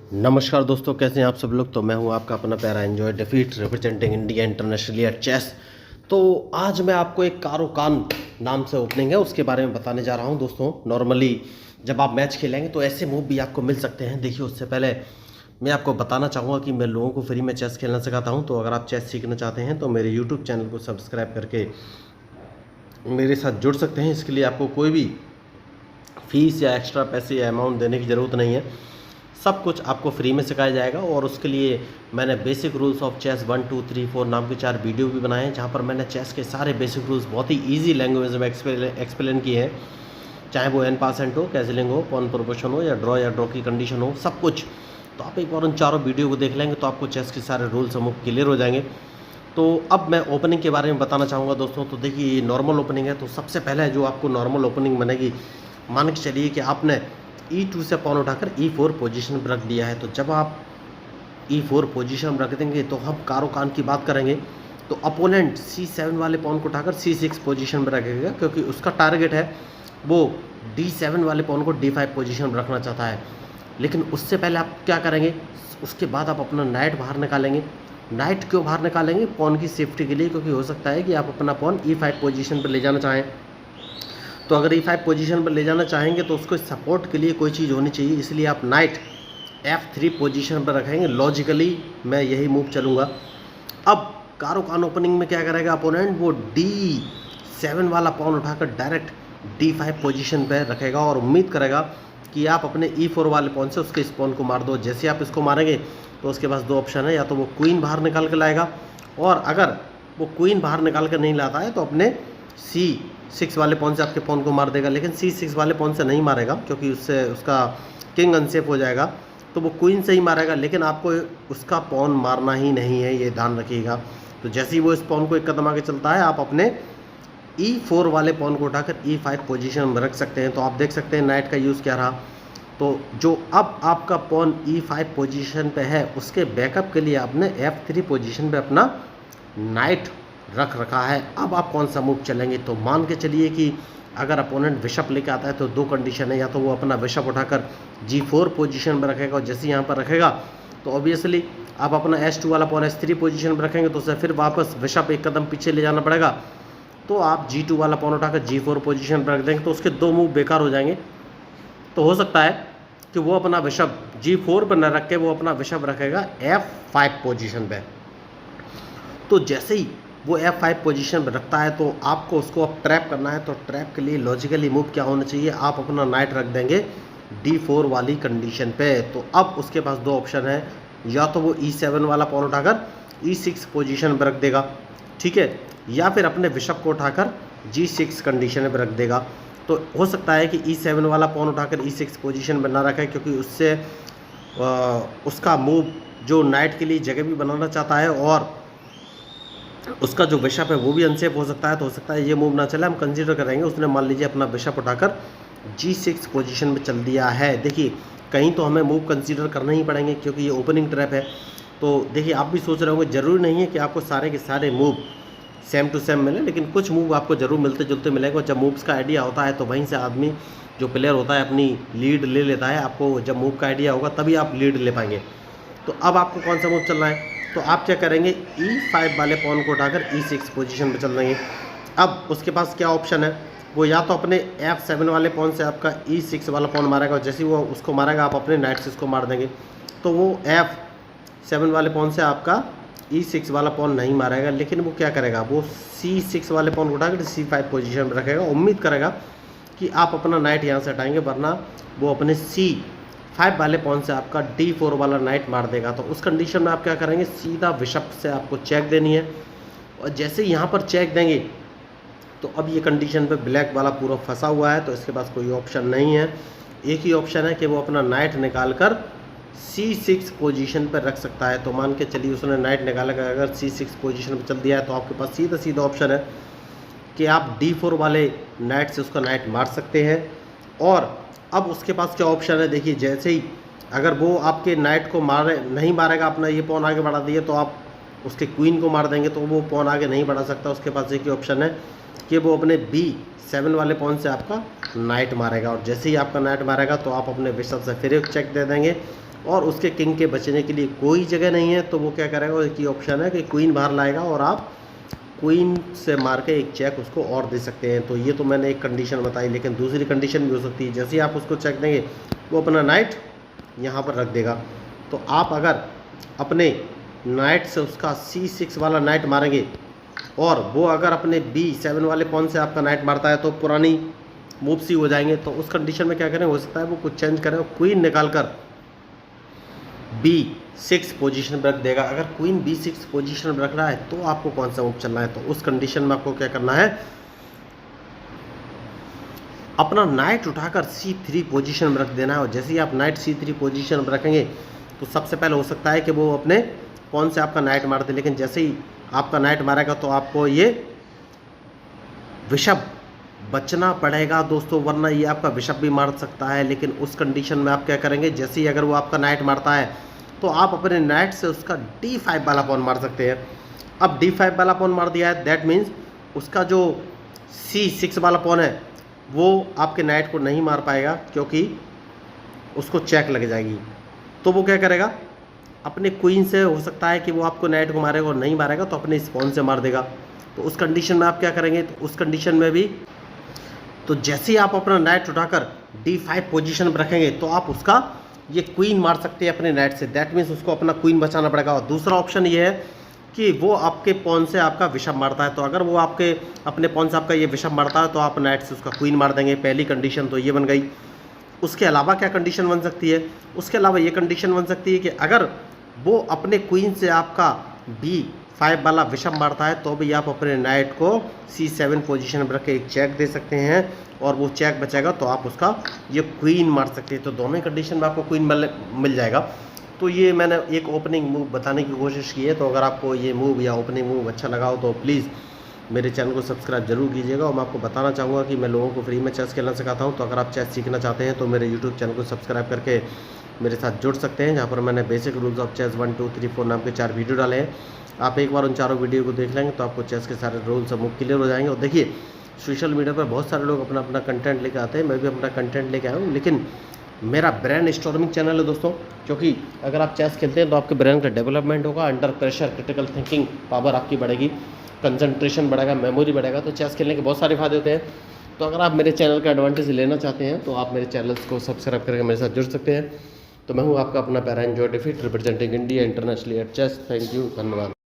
नमस्कार दोस्तों, कैसे हैं आप सब लोग। तो मैं हूं आपका अपना प्यारा एंजॉय डिफीट representing India internationally at chess. तो आज मैं आपको एक कारो कान नाम से ओपनिंग है उसके बारे में बताने जा रहा हूं दोस्तों। नॉर्मली जब आप मैच खेलेंगे तो ऐसे मूव भी आपको मिल सकते हैं। देखिए, उससे पहले मैं आपको बताना चाहूँगा कि मैं लोगों को फ्री में चेस खेलना सिखाता हूँ। तो अगर आप चेस सीखना चाहते हैं तो मेरे यूट्यूब चैनल को सब्सक्राइब करके मेरे साथ जुड़ सकते हैं। इसके लिए आपको कोई भी फीस या एक्स्ट्रा पैसे या अमाउंट देने की ज़रूरत नहीं है। सब कुछ आपको फ्री में सिखाया जाएगा। और उसके लिए मैंने बेसिक रूल्स ऑफ चेस 1, 2, 3, 4 नाम के 4 वीडियो भी बनाए हैं, जहाँ पर मैंने चेस के सारे बेसिक रूल्स बहुत ही ईजी लैंग्वेज में एक्सप्लेन किए हैं। चाहे वो एन पासेंट हो, कैजलिंग हो, पॉन प्रोपोर्शन हो या ड्रॉ की कंडीशन हो, सब कुछ। तो आप एक बार उन चारों वीडियो को देख लेंगे तो आपको चेस के सारे रूल्स हम क्लियर हो जाएंगे। तो अब मैं ओपनिंग के बारे में बताना चाहूँगा दोस्तों। तो देखिए, ये नॉर्मल ओपनिंग है। तो सबसे पहले जो आपको नॉर्मल ओपनिंग बनेगी, मान के चलिए कि आपने E2 से पॉन उठाकर E4 पोजीशन पर रख दिया है। तो जब आप E4 पोजीशन में रख देंगे तो हम कारो कान की बात करेंगे। तो अपोनेंट C7 वाले पॉन को उठाकर C6 पोजीशन पर रखेगा, क्योंकि उसका टारगेट है वो D7 वाले पॉन को D5 पोजीशन में रखना चाहता है। लेकिन उससे पहले आप क्या करेंगे, उसके बाद आप अपना नाइट बाहर निकालेंगे। नाइट क्यों बाहर निकालेंगे? पॉन की सेफ्टी के लिए, क्योंकि हो सकता है कि आप अपना पॉन E5 पोजीशन पर ले जाना चाहें। तो अगर E5 पोजीशन पर ले जाना चाहेंगे तो उसको सपोर्ट के लिए कोई चीज़ होनी चाहिए, इसलिए आप नाइट F3 पोजीशन पर रखेंगे। लॉजिकली मैं यही मूव चलूँगा। अब कारो कान ओपनिंग में क्या करेगा अपोनेंट, वो D7 वाला पॉन उठाकर डायरेक्ट D5 पोजीशन पर रखेगा और उम्मीद करेगा कि आप अपने E4 वाले पॉन से उसके इस पॉन को मार दो। जैसे आप इसको मारेंगे तो उसके पास दो ऑप्शन है, या तो वो क्वीन बाहर निकाल कर लाएगा, और अगर वो क्वीन बाहर निकाल कर नहीं लाता है तो अपने C6 वाले पॉन से आपके पॉन को मार देगा। लेकिन C6 वाले पॉन से नहीं मारेगा, क्योंकि उससे उसका किंग अनसेफ हो जाएगा। तो वो क्वीन से ही मारेगा, लेकिन आपको उसका पॉन मारना ही नहीं है, ये ध्यान रखिएगा। तो जैसे ही वो इस पॉन को एक कदम आगे चलता है, आप अपने E4 वाले पॉन को उठाकर E5 पोजीशन में रख सकते हैं। तो आप देख सकते हैं नाइट का यूज़ क्या रहा। तो जो अब आपका पॉन E5 पोजीशन पे है, उसके बैकअप के लिए आपने F3 पोजीशन पे अपना नाइट रख रखा है। अब आप कौन सा मूव चलेंगे? तो मान के चलिए कि अगर अपोनेंट बिशप लेके आता है तो दो कंडीशन है, या तो वो अपना बिशप उठाकर G4 पोजीशन पर रखेगा, और जैसे यहाँ पर रखेगा तो ऑब्वियसली आप अपना S2 वाला पॉन S3 पोजीशन पर रखेंगे, तो उसे फिर वापस बिशप एक कदम पीछे ले जाना पड़ेगा। तो आप G2 वाला पॉन उठाकर G4 पोजीशन पर रख देंगे, तो उसके दो मूव बेकार हो जाएंगे। तो हो सकता है कि वो अपना बिशप G4 पर न रख के वो अपना बिशप रखेगा F5 पोजीशन पे। तो जैसे ही वो F5 पोजीशन पर रखता है तो आपको उसको अब ट्रैप करना है। तो ट्रैप के लिए लॉजिकली मूव क्या होना चाहिए, आप अपना नाइट रख देंगे D4 वाली कंडीशन पे। तो अब उसके पास दो ऑप्शन है, या तो वो E7 वाला पॉन उठाकर E6 पोजीशन पर रख देगा, ठीक है, या फिर अपने बिशप को उठाकर G6 कंडीशन पर रख देगा। तो हो सकता है कि E7 वाला पॉन उठाकर E6 पोजीशन पर ना रखे, क्योंकि उससे उसका मूव जो नाइट के लिए जगह भी बनाना चाहता है, और उसका जो बिशप है वो भी अनसेफ हो सकता है। तो हो सकता है ये मूव ना चले, हम कंसीडर करेंगे उसने मान लीजिए अपना बिशप उठाकर G6 पोजीशन में चल दिया है। देखिए, कहीं तो हमें मूव कंसीडर करना ही पड़ेंगे, क्योंकि ये ओपनिंग ट्रैप है। तो देखिए, आप भी सोच रहे होंगे, ज़रूरी नहीं है कि आपको सारे के सारे मूव सेम टू सेम मिले, लेकिन कुछ मूव आपको ज़रूर मिलते जुलते मिलेंगे। और जब मूव्स का आइडिया होता है तो वहीं से आदमी जो प्लेयर होता है अपनी लीड ले लेता है। आपको जब मूव का आइडिया होगा तभी आप लीड ले पाएंगे। तो अब आपको कौन सा मूव चलना है, तो आप क्या करेंगे, E5 वाले पॉन को उठाकर E6 पोजीशन पे चल देंगे। अब उसके पास क्या ऑप्शन है, वो या तो अपने F7 वाले पॉन से आपका E6 वाला पॉन मारेगा, और जैसे ही वो उसको मारेगा आप अपने नाइट से इसको मार देंगे। तो वो F7 वाले पॉन से आपका E6 वाला पॉन नहीं मारेगा, लेकिन वो क्या करेगा, वो C6 वाले पॉन को उठाकर C5 पोजीशन पर रखेगा। उम्मीद करेगा कि आप अपना नाइट यहाँ से हटाएंगे, वरना वो अपने C5 वाले पॉन से आपका D4 वाला नाइट मार देगा। तो उस कंडीशन में आप क्या करेंगे, सीधा बिशप से आपको चेक देनी है। और जैसे ही यहाँ पर चेक देंगे तो अब ये कंडीशन पे ब्लैक वाला पूरा फंसा हुआ है, तो इसके पास कोई ऑप्शन नहीं है। एक ही ऑप्शन है कि वो अपना नाइट निकाल कर C6 पोजीशन पर रख सकता है। तो मान के चलिए उसने नाइट निकाला कर अगर C6 पोजीशन पर चल दिया है, तो आपके पास सीधा सीधा ऑप्शन है कि आप D4 वाले नाइट से उसका नाइट मार सकते हैं। और अब उसके पास क्या ऑप्शन है, देखिए, जैसे ही अगर वो आपके नाइट को नहीं मारेगा, अपना ये पॉन आगे बढ़ा दिए, तो आप उसके क्वीन को मार देंगे, तो वो पॉन आगे नहीं बढ़ा सकता। उसके पास एक ही ऑप्शन है कि वो अपने B7 वाले पॉन से आपका नाइट मारेगा, और जैसे ही आपका नाइट मारेगा तो आप अपने बिशप से फिर एक चेक दे देंगे। और उसके किंग के बचने के लिए कोई जगह नहीं है, तो वो क्या करेगा, एक ही ऑप्शन है कि क्वीन बाहर लाएगा और आप क्वीन से मार के एक चेक उसको और दे सकते हैं। तो ये तो मैंने एक कंडीशन बताई, लेकिन दूसरी कंडीशन भी हो सकती है। जैसे ही आप उसको चेक देंगे वो अपना नाइट यहाँ पर रख देगा। तो आप अगर अपने नाइट से उसका C6 वाला नाइट मारेंगे और वो अगर अपने B7 वाले पॉन से आपका नाइट मारता है तो पुरानी मूव्स ही हो जाएंगे। तो उस कंडीशन में क्या करें, हो सकता है वो कुछ चेंज करें और क्वीन निकाल कर B6 पोजीशन पर रख देगा। अगर क्वीन B6 पोजीशन पर रख रहा है तो आपको कौन सा मूव चलना है, तो उस कंडीशन में आपको क्या करना है, अपना नाइट उठाकर C3 पोजीशन में रख देना है। और जैसे ही आप नाइट C3 पोजीशन में रखेंगे तो सबसे पहले हो सकता है कि वो अपने कौन से आपका नाइट मार दे, लेकिन जैसे ही आपका नाइट मारेगा तो आपको ये विशप बचना पड़ेगा दोस्तों, वरना ये आपका विशप भी मार सकता है। लेकिन उस कंडीशन में आप क्या करेंगे, जैसे ही अगर वो आपका नाइट मारता है तो आप अपने नाइट से उसका D5 वाला पॉन मार सकते हैं। अब D5 वाला पॉन मार दिया है, दैट मीन्स उसका जो C6 वाला पॉन है वो आपके नाइट को नहीं मार पाएगा, क्योंकि उसको चेक लग जाएगी। तो वो क्या करेगा, अपने क्वीन से हो सकता है कि वो आपको नाइट को मारेगा, और नहीं मारेगा तो अपने स्पॉन से मार देगा। तो उस कंडीशन में आप क्या करेंगे, तो उस कंडीशन में भी तो जैसे ही आप अपना नाइट उठाकर D5 पोजीशन पर रखेंगे तो आप उसका ये क्वीन मार सकते हैं अपने नाइट से। दैट मीन्स उसको अपना क्वीन बचाना पड़ेगा। और दूसरा ऑप्शन ये है कि वो आपके पॉन से आपका विशप मारता है, तो अगर वो आपके अपने पॉन से आपका ये विशप मारता है तो आप नाइट से उसका क्वीन मार देंगे। पहली कंडीशन तो ये बन गई। उसके अलावा क्या कंडीशन बन सकती है, उसके अलावा ये कंडीशन बन सकती है कि अगर वो अपने क्वीन से आपका B5 वाला विशप मारता है तो भी आप अपने नाइट को C7 पोजीशन पर रख के एक चेक दे सकते हैं, और वो चेक बचेगा तो आप उसका ये क्वीन मार सकते हैं। तो दोनों ही कंडीशन में आपको क्वीन मिल जाएगा। तो ये मैंने एक ओपनिंग मूव बताने की कोशिश की है। तो अगर आपको ये मूव या ओपनिंग मूव अच्छा लगा हो तो प्लीज़ मेरे चैनल को सब्सक्राइब जरूर कीजिएगा। और मैं आपको बताना चाहूँगा कि मैं लोगों को फ्री में चेस खेलना सिखाता हूँ। तो अगर आप चेस सीखना चाहते हैं तो मेरे यूट्यूब चैनल को सब्सक्राइब करके मेरे साथ जुड़ सकते हैं, जहाँ पर मैंने बेसिक रूल्स ऑफ चेस 1, 2, 3, 4 नाम के 4 वीडियो डाले हैं। आप एक बार उन चारों वीडियो को देख लेंगे तो आपको चेस के सारे रूल्स सब क्लियर हो जाएंगे। और देखिए, सोशल मीडिया पर बहुत सारे लोग अपना अपना कंटेंट लेकर आते हैं, मैं भी अपना कंटेंट लेके आया हूँ, लेकिन मेरा ब्रेन स्टॉर्मिंग चैनल है दोस्तों, क्योंकि अगर आप चेस खेलते हैं तो आपके ब्रेन का डेवलपमेंट होगा, under pressure critical thinking power आपकी बढ़ेगी, कंसंट्रेशन बढ़ेगा, मेमोरी बढ़ेगा। तो चेस खेलने के बहुत सारे फायदे होते हैं। तो अगर आप मेरे चैनल का एडवांटेज लेना चाहते हैं तो आप मेरे चैनल्स को सब्सक्राइब करके मेरे साथ जुड़ सकते हैं। तो मैं हूँ आपका अपना पैरा एंजॉय डिफीट representing India internationally at chess. Thank you, धन्यवाद।